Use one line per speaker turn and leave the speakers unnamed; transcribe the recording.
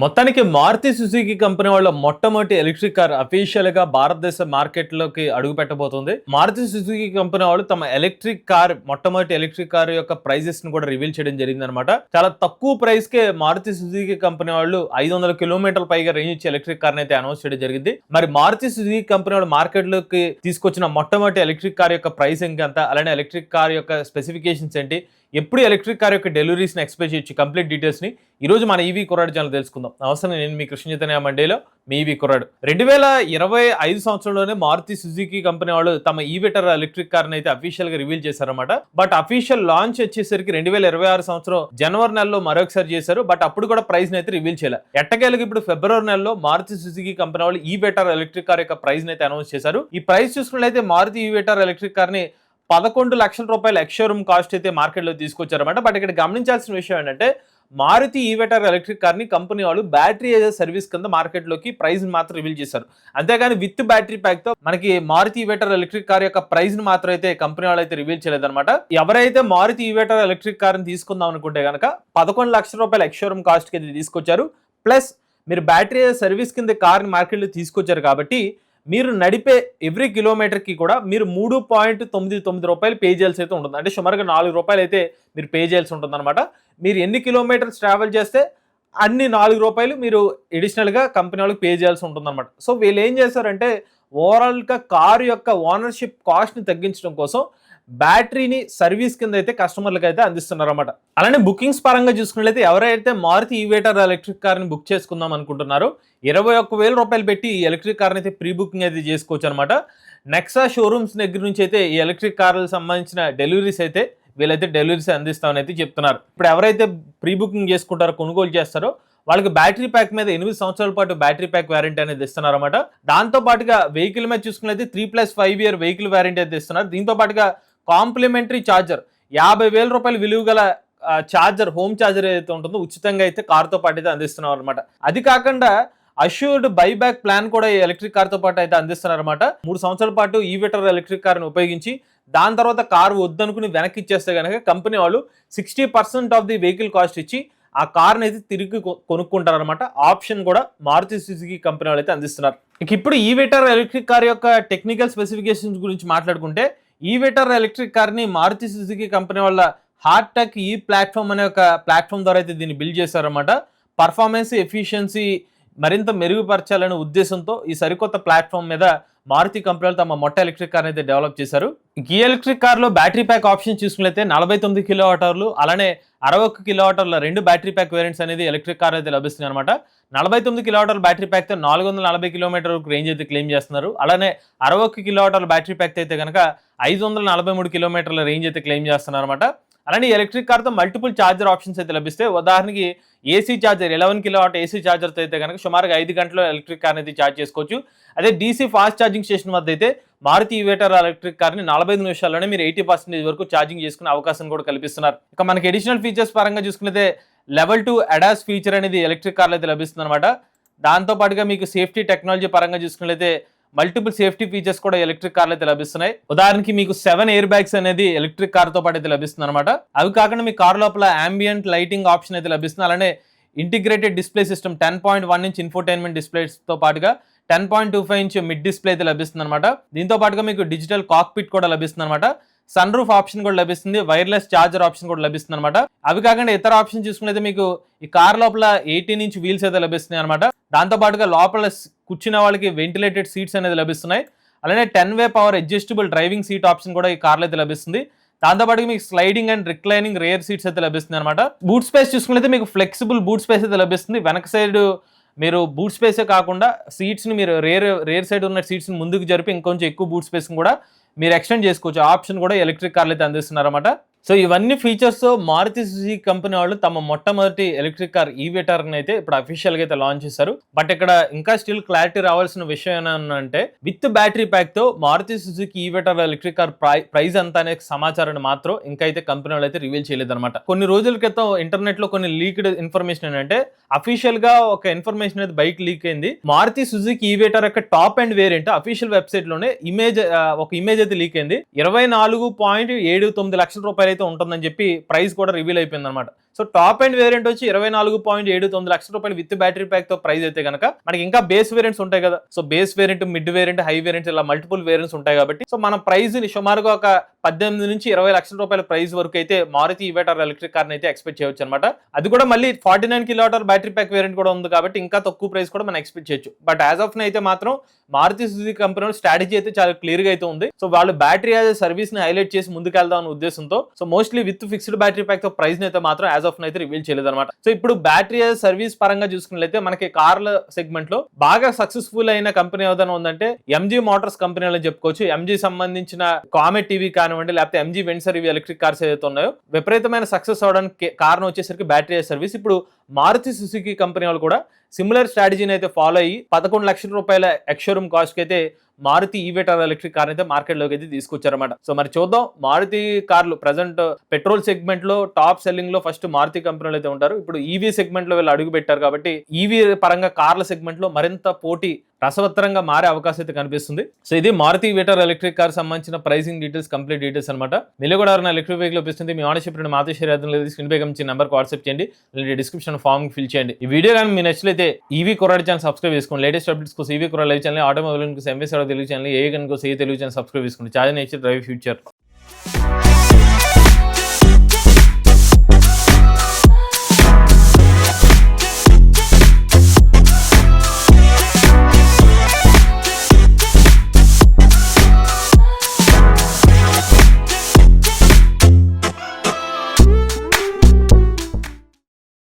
మొత్తానికి Maruti Suzuki company వాళ్ళ మొట్టమొదటి ఎలక్ట్రిక్ కార్ అఫీషియల్ గా భారతదేశ మార్కెట్ లోకి అడుగు పెట్టబోతుంది. మారుతి సుజుకి కంపెనీ వాళ్ళు తమ మొట్టమొదటి ఎలక్ట్రిక్ కార్ యొక్క ప్రైజెస్ ని కూడా రివీల్ చేయడం జరిగింది అనమాట. చాలా తక్కువ ప్రైస్ కే మారుతి సుజుకి కంపెనీ వాళ్ళు 500 కిలోమీటర్ల పైగా రేంజ్ ఇచ్చే ఎలక్ట్రిక్ కార్ అయితే అనౌన్స్ చేయడం జరిగింది. మరి మారుతి సుజుకి కంపెనీ వాళ్ళు మార్కెట్ లోకి తీసుకొచ్చిన మొట్టమొదటి ఎలక్ట్రిక్ కార్ యొక్క ప్రైస్ ఎంత, అలానే ఎలక్ట్రిక్ కార్ యొక్క స్పెసిఫికేషన్స్ ఏంటి, ఎప్పుడు ఎలక్ట్రిక్ కార్ యొక్క డెలివరీస్ ని ఎక్స్పెక్ట్ చేయొచ్చు, కంప్లీట్ డీటెయిల్స్ ని ఈ రోజు మన ఈవీ కుర్రాడు ఛానల్ తెలుసుకుందాం. అవసరం నేను మీ కృష్ణ చైతన్య మండేలో మీ ఈవీ కుర్రాడు. 2025 సంవత్సరంలోనే మారుతి సుజుకి కంపెనీ వాళ్ళు తమ ఈవీటర్ ఎలక్ట్రిక్ కార్ అయితే అఫీషియల్ గా రివీల్ చేశారన్నమాట. బట్ అఫీషియల్ లాంచ్ వచ్చేసరికి 2026 సంవత్సరం జనవరి నెలలో మరొకసారి చేశారు. బట్ అప్పుడు కూడా ప్రైస్ అయితే రివీల్ చేయలేదు. ఎట్టకేలకు ఇప్పుడు ఫిబ్రవరి నెలలో మారుతి సుజుకి కంపెనీ వాళ్ళు ఈవీటర్ ఎలక్ట్రిక్ కార్ యొక్క ప్రైస్ అయితే అనౌన్స్ చేశారు. ఈ ప్రైస్ చూసుకున్నట్లయితే మారుతి ఈవీటర్ ఎలక్ట్రిక్ కార్ ని 11 లక్షల రూపాయల ఎక్స్‌షోరూమ్ కాస్ట్ అయితే మార్కెట్లో తీసుకొచ్చారన్నమాట. బట్ ఇక్కడ గమనించాల్సిన విషయం ఏంటంటే మారుతి ఈవీటర్ ఎలక్ట్రిక్ కార్ ని కంపెనీ వాళ్ళు బ్యాటరీ సర్వీస్ కింద మార్కెట్లోకి ప్రైస్ మాత్రం రివీల్ చేశారు. అంతేగాని విత్ బ్యాటరీ ప్యాక్ తో మనకి మారుతి ఈవీటర్ ఎలక్ట్రిక్ కార్ యొక్క ప్రైస్ ని మాత్రం అయితే కంపెనీ వాళ్ళు అయితే రివీల్ చేయలేదన్నమాట. ఎవరైతే మారుతి ఈవీటర్ ఎలక్ట్రిక్ కార్ ని తీసుకుందాం అనుకుంటే కనుక 11 లక్షల రూపాయల ఎక్స్‌షోరూమ్ కాస్ట్ కి తీసుకొచ్చారు. ప్లస్ మీరు బ్యాటరీ సర్వీస్ కింద కార్ ని మార్కెట్లో తీసుకొచ్చారు కాబట్టి మీరు నడిపే ఎవ్రీ కిలోమీటర్కి కూడా మీరు 3.99 రూపాయలు పే చేయాల్సి అయితే ఉంటుంది. అంటే సుమారుగా 4 రూపాయలు అయితే మీరు పే చేయాల్సి ఉంటుంది అనమాట. మీరు ఎన్ని కిలోమీటర్స్ ట్రావెల్ చేస్తే అన్ని 4 రూపాయలు మీరు అడిషనల్గా కంపెనీ వాళ్ళకి పే చేయాల్సి ఉంటుంది అనమాట. సో వీళ్ళు ఏం చేశారంటే ఓవరాల్గా కారు యొక్క ఓనర్షిప్ కాస్ట్ని తగ్గించడం కోసం బ్యాటరీని సర్వీస్ కింద అయితే కస్టమర్లకు అయితే అందిస్తున్నారు అనమాట. అలానే బుకింగ్స్ పరంగా చూసుకున్నట్లయితే ఎవరైతే మారుతి ఈవీటర్ ఎలక్ట్రిక్ కార్ని బుక్ చేసుకుందాం అనుకుంటున్నారో 21,000 రూపాయలు పెట్టి ఈ ఎలక్ట్రిక్ కార్ని అయితే ప్రీ బుకింగ్ అయితే చేసుకోవచ్చు అనమాట. నెక్సా షోరూమ్స్ దగ్గర నుంచి అయితే ఈ ఎలక్ట్రిక్ కార్లకు సంబంధించిన డెలివరీస్ అయితే వీళ్ళైతే డెలివరీస్ అందిస్తామని అయితే చెప్తున్నారు. ఇప్పుడు ఎవరైతే ప్రీ బుకింగ్ చేసుకుంటారో, కొనుగోలు చేస్తారో వాళ్ళకి బ్యాటరీ ప్యాక్ మీద 8 సంవత్సరాల పాటు బ్యాటరీ ప్యాక్ వారంటీ అనేది ఇస్తున్నారు అనమాట. దాంతో పాటుగా వెహికల్ మీద చూసుకున్నట్లయితే 3+5 ఇయర్ వెహికల్ వారంటీ అయితే ఇస్తున్నారు. దీంతో పాటుగా కాంప్లిమెంటరీ ఛార్జర్ 50,000 రూపాయలు విలువ గల ఛార్జర్, హోమ్ ఛార్జర్ ఏదైతే ఉంటుందో ఉచితంగా అయితే కార్తో పాటు అయితే అందిస్తున్నారు అనమాట. అది కాకుండా అష్యూర్డ్ బైబ్యాక్ ప్లాన్ కూడా ఈ ఎలక్ట్రిక్ కార్తో పాటు అయితే అందిస్తున్నారు అనమాట. 3 సంవత్సరాల పాటు ఈవీటర్ ఎలక్ట్రిక్ కార్ని ఉపయోగించి దాని తర్వాత కారు వద్దనుకుని వెనక్కి ఇచ్చేస్తే కనుక కంపెనీ వాళ్ళు 60% ఆఫ్ ది వెహికల్ కాస్ట్ ఇచ్చి ఆ కార్ని అయితే తిరిగి కొనుక్కుంటారు అనమాట. ఆప్షన్ కూడా మారుతి సుజుకి కంపెనీ వాళ్ళు అయితే అందిస్తున్నారు. ఇక ఇప్పుడు ఈవీటర్ ఎలక్ట్రిక్ కార్ యొక్క టెక్నికల్ స్పెసిఫికేషన్స్ గురించి మాట్లాడుకుంటే ఈవీటర్ ఎలక్ట్రిక్ కార్ని మారుతి సుజుకి కంపెనీ వాళ్ళ హార్టెక్ ఈ ప్లాట్ఫామ్ అనే ఒక ప్లాట్ఫామ్ ద్వారా అయితే దీన్ని బిల్డ్ చేశారన్నమాట. పర్ఫార్మెన్స్, ఎఫిషియన్సీ మరింత మెరుగుపరచాలనే ఉద్దేశంతో ఈ సరికొత్త ప్లాట్ఫామ్ మీద మారుతి కంపెనీలు తమ మొట్ట ఎలక్ట్రిక్ కార్ అయితే డెవలప్ చేశారు. ఈ ఎలక్ట్రిక్ కార్లో బ్యాటరీ ప్యాక్ ఆప్షన్ చూసుకున్నట్లయితే 49 కిలోవాటర్లు, అలానే 61 కిలోవాటర్ల 2 బ్యాటరీ ప్యాక్ వేరియంట్స్ అనేది ఎలక్ట్రిక్ కార్ అయితే లభిస్తుంది అనమాట. 49 కిలోవాటర్ల బ్యాటరీ ప్యాక్తో 440 కిలోమీటర్ రేంజ్ అయితే క్లెయిమ్ చేస్తున్నారు. అలానే 61 కిలోవాటర్ల బ్యాటరీ ప్యాక్ అయితే కనుక 543 కిలోమీటర్ల రేంజ్ అయితే క్లెయిమ్ చేస్తున్నారు అనమాట. అలానే ఎలక్ట్రిక్ కార్తో మల్టిపుల్ ఛార్జర్ ఆప్షన్స్ అయితే లభిస్తాయి. ఉదాహరణకి ఏసీ ఛార్జర్ 11 కిలోవాట్ ఏసీ ఛార్జర్తో అయితే కనుక సుమారుగా 5 గంటల్లో ఎలక్ట్రిక్ కార్ని అయితే ఛార్జ్ చేసుకోవచ్చు. అదే డీసీ ఫాస్ట్ ఛార్జింగ్ స్టేషన్ వద్ద అయితే మారుతి ఈవీటర్ ఎలక్ట్రిక్ కార్ని 45 నిమిషాల్లోనే మీరు 80% వరకు ఛార్జింగ్ చేసుకునే అవకాశం కూడా కల్పిస్తున్నారు. ఇక మనకి అడిషనల్ ఫీచర్స్ పరంగా చూసుకున్నట్లయితే Level 2 ADAS ఫీచర్ అనేది ఎలక్ట్రిక్ కార్లో అయితే లభిస్తుంది అనమాట. దాంతో పాటుగా మీకు సేఫ్టీ టెక్నాలజీ పరంగా చూసుకున్నట్లయితే మల్టిపుల్ సేఫ్టీ ఫీచర్స్ కూడా ఎలక్ట్రిక్ కార్లు అయితే లభిస్తున్నాయి. ఉదాహరణకి మీకు 7 ఎయిర్ బ్యాగ్స్ అనేది ఎలక్ట్రిక్ కార్ తో పాటు అయితే లభిస్తుంది అనమాట. అవి కాకుండా మీ కార్ లోపల అంబియంట్ లైటింగ్ ఆప్షన్ అయితే లభిస్తుంది. అలానే integrated display system 10.1 inch infotainment displays తో పాటుగా 10.25 ఇంచ్ మిడ్ డిస్ప్లే అయితే లభిస్తుంది అనమాట. దీంతో పాటుగా మీకు డిజిటల్ కాక్పిట్ కూడా లభిస్తుంది అనమాట. సన్ రూఫ్ ఆప్షన్ కూడా లభిస్తుంది. వైర్లెస్ ఛార్జర్ ఆప్షన్ కూడా లభిస్తుంది అనమాట. అవి కాకుండా ఇతర ఆప్షన్ చూసుకున్నైతే మీకు ఈ కార్ లోపల 18 ఇంచ్ వీల్స్ అయితే లభిస్తున్నాయి అనమాట. దాంతో పాటుగా లోపల కూర్చున్న వాళ్ళకి వెంటిలేటెడ్ సీట్స్ అనేది లభిస్తున్నాయి. అలానే 10-way power adjustable driving seat option కూడా ఈ కార్లో అయితే లభిస్తుంది. దాంతోపాటు మీకు sliding and reclining rare seats అయితే లభిస్తుంది అనమాట. బూట్ స్పేస్ చూసుకున్నైతే మీకు ఫ్లెక్సిబుల్ బూట్ స్పేస్ అయితే లభిస్తుంది. వెనక సైడ్ మీరు బూట్ స్పేసే కాకుండా సీట్స్ని మీరు రేర్ సైడ్ ఉన్న సీట్స్ని ముందుకు జరిపి ఇంకొంచెం ఎక్కువ బూట్ స్పేస్ని కూడా మీరు ఎక్స్టెండ్ చేసుకోవచ్చు. ఆప్షన్ కూడా ఎలక్ట్రిక్ కార్లు అయితే అందిస్తున్నారు అనమాట. సో ఇవన్నీ ఫీచర్స్ మారుతి సుజుకి కంపెనీ వాళ్ళు తమ మొట్టమొదటి ఎలక్ట్రిక్ కార్ ఈవీటర్ అయితే ఇప్పుడు అఫీషియల్ గా అయితే లాంచ్ చేశారు. బట్ ఇక్కడ ఇంకా స్టిల్ క్లారిటీ రావాల్సిన విషయం ఏంటంటే విత్ బ్యాటరీ ప్యాక్ తో Maruti Suzuki eVitara electric car price అంతా అనే సమాచారాన్ని మాత్రం ఇంకా అయితే కంపెనీ వాళ్ళు అయితే రివీల్ చేయలేదు అనమాట. కొన్ని రోజుల క్రితం ఇంటర్నెట్ లో కొన్ని లీక్డ్ ఇన్ఫర్మేషన్ ఏంటంటే అఫీషియల్ గా ఒక ఇన్ఫర్మేషన్ అయితే బైక్ లీక్ అయింది. మారుతి సుజుకి ఈవీటర్ యొక్క top and variant official website లోనే ఒక ఇమేజ్ అయితే లీక్ అయింది. 24.79 లక్షల రూపాయలు అయితే ఉంటుందని చెప్పి ప్రైస్ కూడా రివీల్ అయిపోయింది అనమాట. సో టాప్ అండ్ వేరియంట్ వచ్చి 24.79 లక్షల రూపాయలు విత్ బ్యాటరీ ప్యాక్ తో ప్రైస్ అయితే కనుక మనకి ఇంకా బేస్ వేరియంట్స్ ఉంటాయి కదా. So base variant, mid variant, high variant ఇలా మల్టిపుల్ వేరియంట్స్ ఉంటాయి కాబట్టి సో మన ప్రైస్ ని సుమారుగా ఒక 18 నుంచి 20 లక్షల రూపాయల ప్రైస్ వరకు అయితే మారుతి ఈవేటర్ ఎలక్ట్రిక్ కార్ అయితే ఎక్స్పెక్ట్ చేయొచ్చు అనమాట. అది కూడా మళ్ళీ 49 కిలోవాట్ బ్యాటరీ ప్యాక్ వేరియంట్ కూడా ఉంది కాబట్టి ఇంకా తక్కువ ప్రైస్ కూడా మనం ఎక్స్పెక్ట్ చేయొచ్చు. బట్ యాజ్ ఆఫ్ అయితే మాత్రం మారుతి సుజుకి కంపెనీ స్ట్రాటజీ అయితే చాలా క్లియర్ గా అయితే ఉంది. సో వాళ్ళు బ్యాటరీ యాజ్ సర్వీస్ ని హైలైట్ చేసి ముందుకెళ్దాం అనే ఉద్దేశంతో so mostly with fixed battery pack తో ప్రైస్ అయితే మాత్రం యాజ్ ఆఫ్ అయితే రివీల్ చేయలేదు అనమాట. సో ఇప్పుడు బ్యాటరీ యాజ్ సర్వీస్ పరంగా చూసుకున్నట్లయితే మనకి కార్ల సెగ్మెంట్ లో బాగా సక్సెస్ఫుల్ అయిన కంపెనీ ఏదైనా ఉందంటే ఎంజీ మోటార్స్ కంపెనీ అని చెప్పుకోవచ్చు. ఎంజీ సంబంధించిన కామెట్ టీవీ కానివ్వండి, లేకపోతే ఎంజీ వెంచర్ ఇవి ఎలక్ట్రిక్ కార్స్ ఏదైతే ఉన్నాయో విపరీతమైన సక్సెస్ అవడానికి కారణం వచ్చేసరికి బ్యాటరీ యాజ్ సర్వీస్. ఇప్పుడు మారుతి సుజుకి కంపెనీ వాళ్ళు కూడా సిమిలర్ స్ట్రాటజీని అయితే ఫాలో అయ్యి 11 లక్షల రూపాయల ఎక్స్షోరూమ్ కాస్ట్ కి అయితే మారుతి ఈవేటర్ ఎలక్ట్రిక్ కార్ అయితే మార్కెట్ లోకి అయితే తీసుకొచ్చారన్నమాట. సో మరి చూద్దాం, మారుతి కార్లు ప్రజెంట్ పెట్రోల్ సెగ్మెంట్ లో టాప్ సెల్లింగ్ లో ఫస్ట్ మారుతి కంపెనీలు అయితే ఉంటారు. ఇప్పుడు ఈవీ సెగ్మెంట్ లో వీళ్ళు అడుగు పెట్టారు కాబట్టి ఈవీ పరంగా కార్ల సెగ్మెంట్ లో మరింత పోటీ రసవత్తరంగా మారే అవకాశం అయితే కనిపిస్తుంది. సో ఇది మారుతి ఈవేటర్ ఎలక్ట్రిక్ కార్ సంబంధించిన ప్రైసింగ్ డీటెయిల్స్, కంప్లీట్ డీటెయిల్స్ అనమాట. మీరు కూడా ఎవరైనా ఎలక్ట్రిక్ వెహికల్ వస్తుంది మీ ఆనర్షిప్ మారుతి షేర్ లేదు స్క్రీన్ పై కనిపించే నెంబర్ వాట్సాప్ చేయండి, లేదా డిస్క్రిప్షన్ ఫామ్ ఫిల్ చేయండి. ఈ వీడియో కానీ మీ నచ్చితే ఈవీ కుర్రాడి ఛానల్ సబ్స్క్రైబ్ చేసుకోండి. లేటెస్ట్ అప్డేట్స్ కోసం ఈవీ కుర్రాడి లైవ్ ఛానల్, ఆటోమొబైల్ కోసం ఎంఎస్ తెలుగు ఛానల్, ఏ కనుక తెలుగు ఛానల్ సబ్స్క్రైబ్ చేసుకోండి. చాలా నేచర్ డ్రైవ్ ఫ్యూచర్.